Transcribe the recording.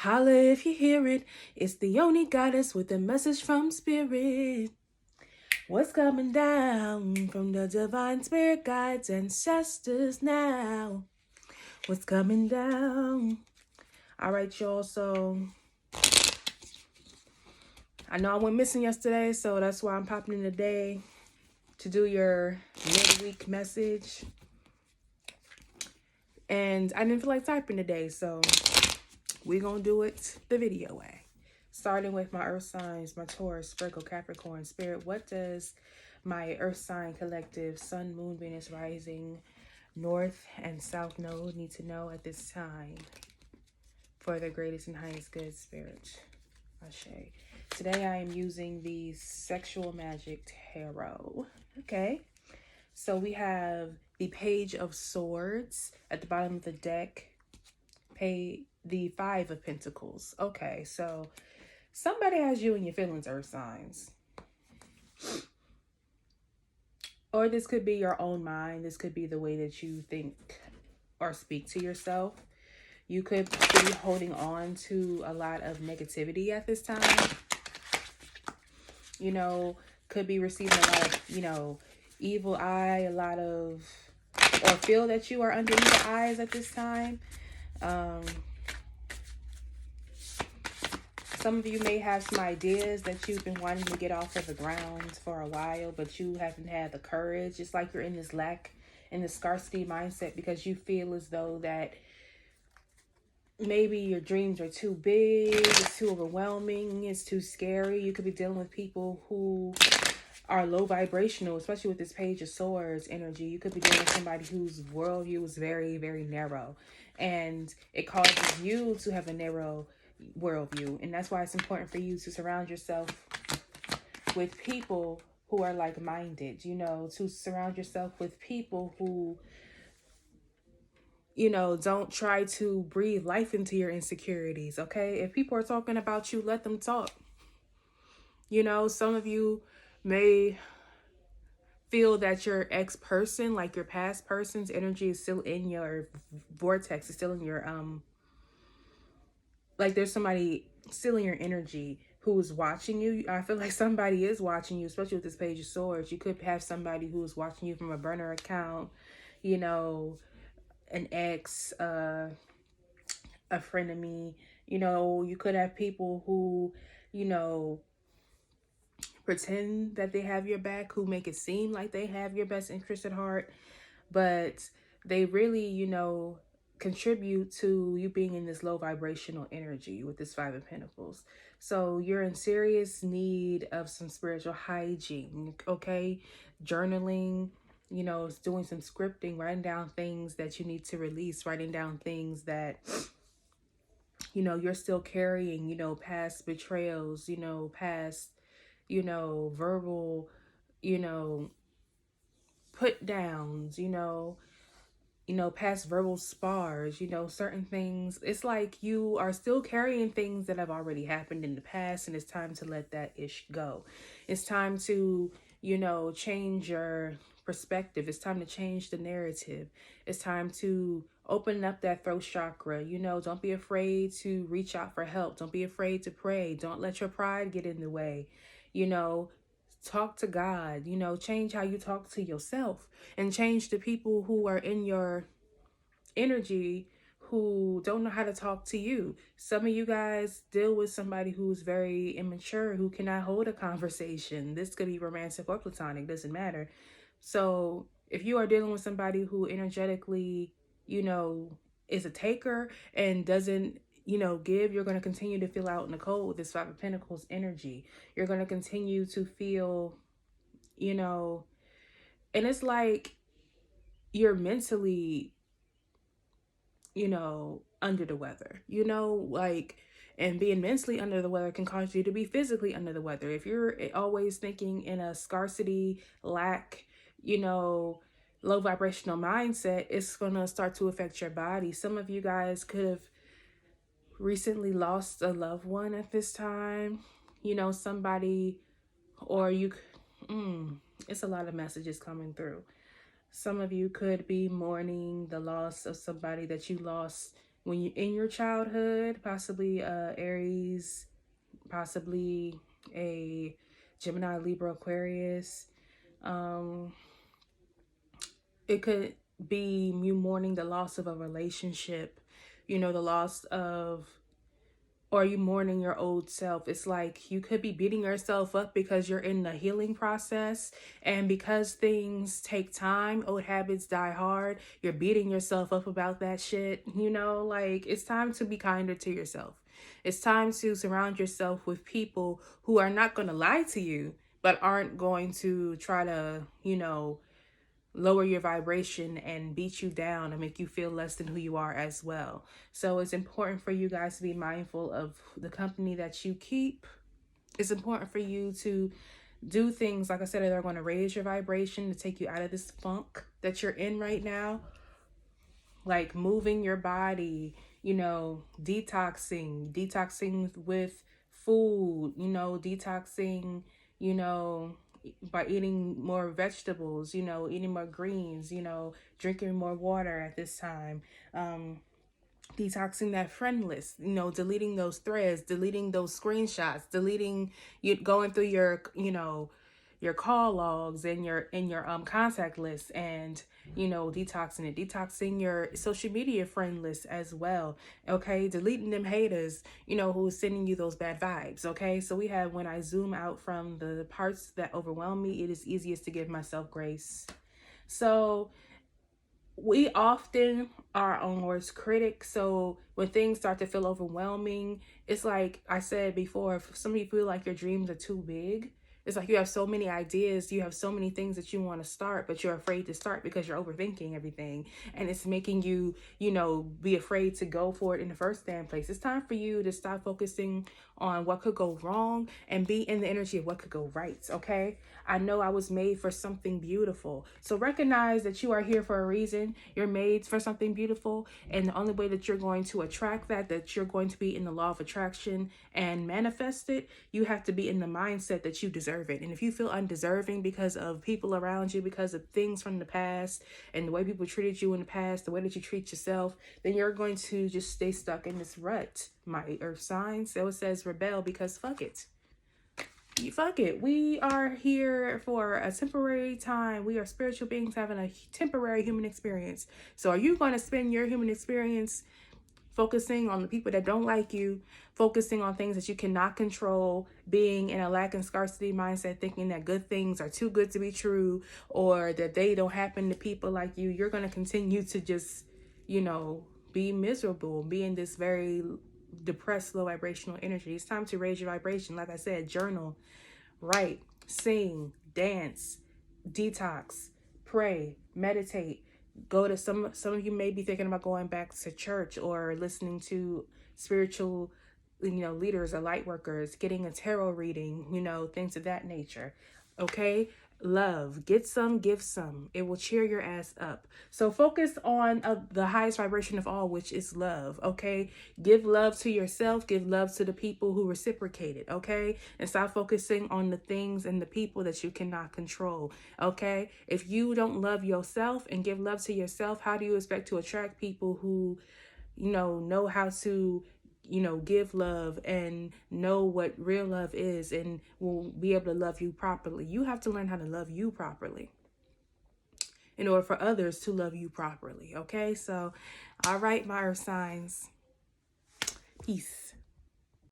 Holla if you hear it. It's the only goddess with a message from spirit. What's coming down from the divine spirit guides ancestors now? What's coming down? All right, y'all. So I know I went missing yesterday, so that's why I'm popping in today to do your midweek message. And I didn't feel like typing today, so we're going to do it the video way. Starting with my earth signs, my Taurus, Virgo, Capricorn, Spirit. What does my earth sign collective, Sun, Moon, Venus, Rising, North and South node need to know at this time for their greatest and highest good, Spirit? Ashe. Today I am using the Sexual Magic Tarot. Okay. So we have the Page of Swords at the bottom of the deck. The Five of Pentacles. Okay, so somebody has you in your feelings, earth signs. Or this could be your own mind. This could be the way that you think or speak to yourself. You could be holding on to a lot of negativity at this time. You know, could be receiving a lot of, evil eye, or feel that you are under evil eyes at this time. Some of you may have some ideas that you've been wanting to get off of the ground for a while, but you haven't had the courage. It's like you're in this scarcity mindset because you feel as though that maybe your dreams are too big, it's too overwhelming, it's too scary. You could be dealing with people who are low vibrational, especially with this Page of Swords energy. You could be dealing with somebody whose worldview is very, very narrow, and it causes you to have a narrow worldview. And that's why it's important for you to surround yourself with people who are like-minded, to surround yourself with people who, don't try to breathe life into your insecurities. Okay, if people are talking about you, let them talk. Some of you may feel that your ex-person, like your past person's energy, is still in your vortex, is still in your like there's somebody still in your energy who is watching you. I feel like somebody is watching you, especially with this Page of Swords. You could have somebody who is watching you from a burner account, an ex, a frenemy. You could have people who, pretend that they have your back, who make it seem like they have your best interest at heart, but they really, contribute to you being in this low vibrational energy with this Five of Pentacles. So you're in serious need of some spiritual hygiene, okay? Journaling, doing some scripting, writing down things that you need to release, writing down things that, you're still carrying, past betrayals, past, verbal, put downs, past verbal spars, certain things. It's like you are still carrying things that have already happened in the past, and it's time to let that ish go. It's time to, change your perspective. It's time to change the narrative. It's time to open up that throat chakra. Don't be afraid to reach out for help. Don't be afraid to pray. Don't let your pride get in the way. Talk to God, change how you talk to yourself, and change the people who are in your energy who don't know how to talk to you. Some of you guys deal with somebody who's very immature, who cannot hold a conversation. This could be romantic or platonic, doesn't matter. So if you are dealing with somebody who energetically, is a taker and doesn't give, you're going to continue to feel out in the cold with this Five of Pentacles energy. You're going to continue to feel, and it's like you're mentally, under the weather, and being mentally under the weather can cause you to be physically under the weather. If you're always thinking in a scarcity, lack, low vibrational mindset, it's going to start to affect your body. Some of you guys could have recently lost a loved one at this time, somebody, or it's a lot of messages coming through. Some of you could be mourning the loss of somebody that you lost when you in your childhood, possibly Aries, possibly a Gemini, Libra, Aquarius. Um, it could be you mourning the loss of a relationship, the loss of, or you mourning your old self. It's like you could be beating yourself up because you're in the healing process, and because things take time, old habits die hard, you're beating yourself up about that shit. Like, it's time to be kinder to yourself. It's time to surround yourself with people who are not going to lie to you, but aren't going to try to, lower your vibration and beat you down and make you feel less than who you are as well. So it's important for you guys to be mindful of the company that you keep. It's important for you to do things, like I said, that are going to raise your vibration, to take you out of this funk that you're in right now, like moving your body, detoxing with food, detoxing, you know, by eating more vegetables, eating more greens, drinking more water at this time. Detoxing that friend list, deleting those threads, deleting those screenshots, deleting, you going through your call logs and your contact list, and detoxing your social media friend list as well. Okay, deleting them haters, who is sending you those bad vibes. Okay, so we have, when I zoom out from the parts that overwhelm me, it is easiest to give myself grace. So we often are our own worst critic. So when things start to feel overwhelming, it's like I said before, if some of you feel like your dreams are too big, it's like you have so many ideas, you have so many things that you want to start, but you're afraid to start because you're overthinking everything. And it's making you, be afraid to go for it in the first damn place. It's time for you to stop focusing on what could go wrong and be in the energy of what could go right, okay? I know I was made for something beautiful. So recognize that you are here for a reason. You're made for something beautiful. And the only way that you're going to attract that you're going to be in the law of attraction and manifest it, you have to be in the mindset that you deserve it. And if you feel undeserving because of people around you, because of things from the past and the way people treated you in the past, the way that you treat yourself, then you're going to just stay stuck in this rut, my earth signs. So it says rebel, because fuck it. Fuck it. We are here for a temporary time. We are spiritual beings having a temporary human experience. So are you going to spend your human experience focusing on the people that don't like you, focusing on things that you cannot control, being in a lack and scarcity mindset, thinking that good things are too good to be true, or that they don't happen to people like you? You're going to continue to just, be miserable, be in this very depressed, low vibrational energy. It's time to raise your vibration. Like I said, journal, write, sing, dance, detox, pray, meditate. Go to some of you may be thinking about going back to church or listening to spiritual, leaders or light workers, getting a tarot reading, things of that nature. Okay, love, get some, give some. It will cheer your ass up. So focus on the highest vibration of all, which is love. Okay, give love to yourself, give love to the people who reciprocate it. Okay, and stop focusing on the things and the people that you cannot control. Okay, if you don't love yourself and give love to yourself, how do you expect to attract people who know how to give love and know what real love is and will be able to love you properly? You have to learn how to love you properly in order for others to love you properly. Okay, so all right, my earth signs, peace.